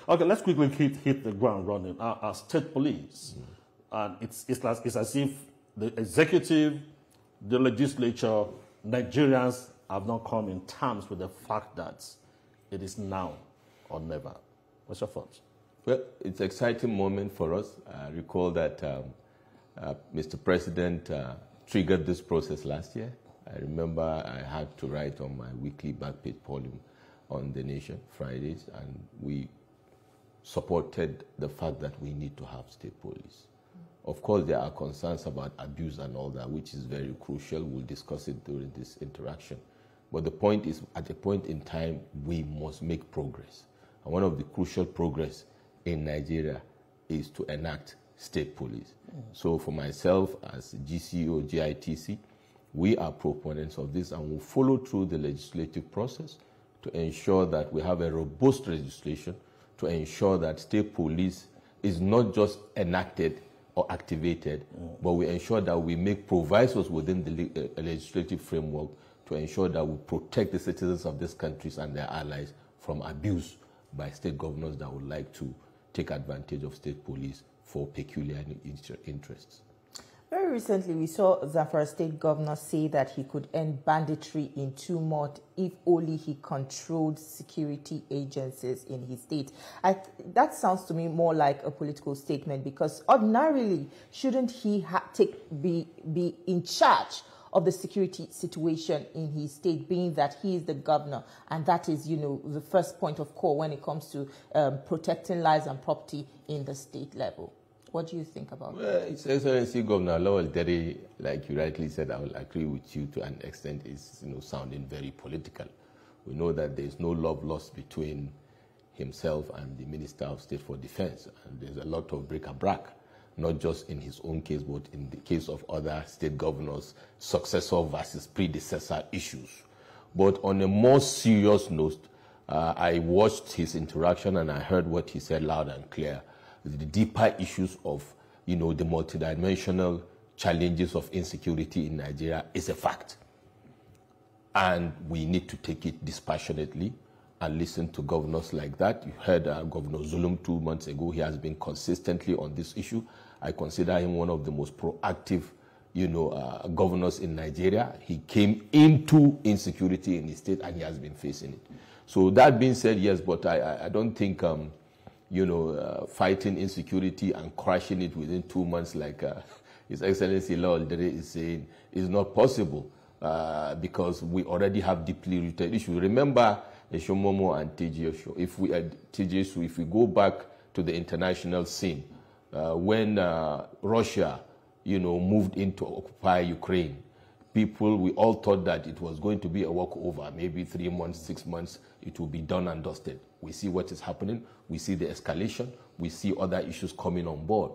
Okay, let's quickly hit the ground running. Our state police, and it's as if the executive, the legislature, Nigerians have not come in terms with the fact that it is now or never. What's your thoughts? Well, it's an exciting moment for us. I recall that Mr. President triggered this process last year. I remember I had to write on my weekly back page column on The Nation Fridays, and we supported the fact that we need to have state police. Of course, there are concerns about abuse and all that, which is very crucial. We'll discuss it during this interaction. But the point is, at a point in time, we must make progress. And one of the crucial progress in Nigeria is to enact state police. So for myself, as GCO, GITC, we are proponents of this, and will follow through the legislative process to ensure that we have a robust legislation, to ensure that state police is not just enacted or activated, but we ensure that we make provisos within the legislative framework to ensure that we protect the citizens of these countries and their allies from abuse by state governors that would like to take advantage of state police for peculiar interests. Very recently, we saw Zamfara State Governor say that he could end banditry in 2 months if only he controlled security agencies in his state. That sounds to me more like a political statement, because ordinarily, shouldn't he be in charge of the security situation in his state, being that he is the governor, and that is, the first point of call when it comes to protecting lives and property in the state level? What do you think about that? Well, His Excellency Governor Lawal Dere, like you rightly said, I will agree with you to an extent, is sounding very political. We know that there is no love lost between himself and the Minister of State for Defense, and there's a lot of bric-a-brac, not just in his own case, but in the case of other state governors, successor versus predecessor issues. But on a more serious note, I watched his interaction and I heard what he said loud and clear. The deeper issues of, the multidimensional challenges of insecurity in Nigeria is a fact. And we need to take it dispassionately and listen to governors like that. You heard Governor Zulum 2 months ago. He has been consistently on this issue. I consider him one of the most proactive, governors in Nigeria. He came into insecurity in his state and he has been facing it. So that being said, yes, but I don't think, fighting insecurity and crushing it within 2 months, like His Excellency Lawal Dere is saying, is not possible because we already have deeply rooted issues. Remember Eshomomo and TGSU. If we go back to the international scene, when Russia, moved in to occupy Ukraine, we all thought that it was going to be a walkover, maybe 3 months, 6 months, it will be done and dusted. We see what is happening. We see the escalation. We see other issues coming on board.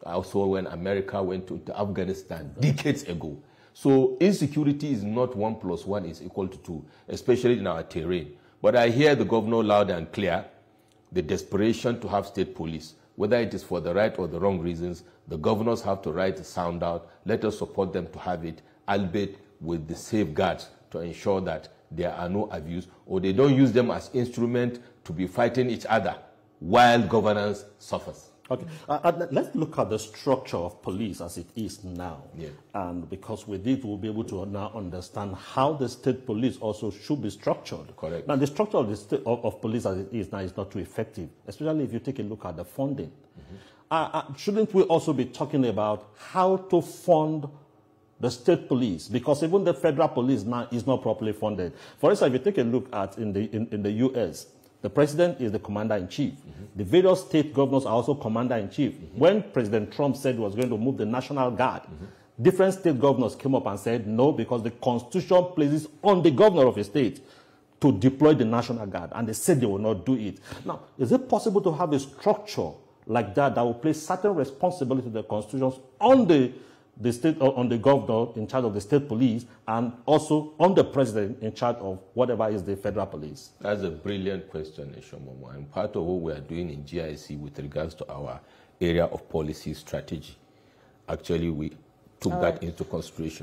Also, when America went to Afghanistan decades ago. So insecurity is not 1 + 1 is equal to 2, especially in our terrain. But I hear the governor loud and clear, the desperation to have state police. Whether it is for the right or the wrong reasons, the governors have to write a sound out. Let us support them to have it, albeit with the safeguards to ensure that there are no abuse, or they don't use them as instrument to be fighting each other while governance suffers. Okay, let's look at the structure of police as it is now. Yeah. And because with it, we'll be able to now understand how the state police also should be structured. Correct. Now, the structure of the of police as it is now is not too effective, especially if you take a look at the funding. Shouldn't we also be talking about how to fund the state police? Because even the federal police now is not properly funded. For instance, if you take a look at in the U.S., the president is the commander-in-chief. The various state governors are also commander-in-chief. When President Trump said he was going to move the National Guard, different state governors came up and said no, because the Constitution places on the governor of a state to deploy the National Guard, and they said they will not do it. Now, is it possible to have a structure like that will place certain responsibility to the constitutions on the state, or on the governor in charge of the state police, and also on the president in charge of whatever is the federal police? That's a brilliant question, Eshomomo. And part of what we are doing in GIC with regards to our area of policy strategy, actually we took that into consideration.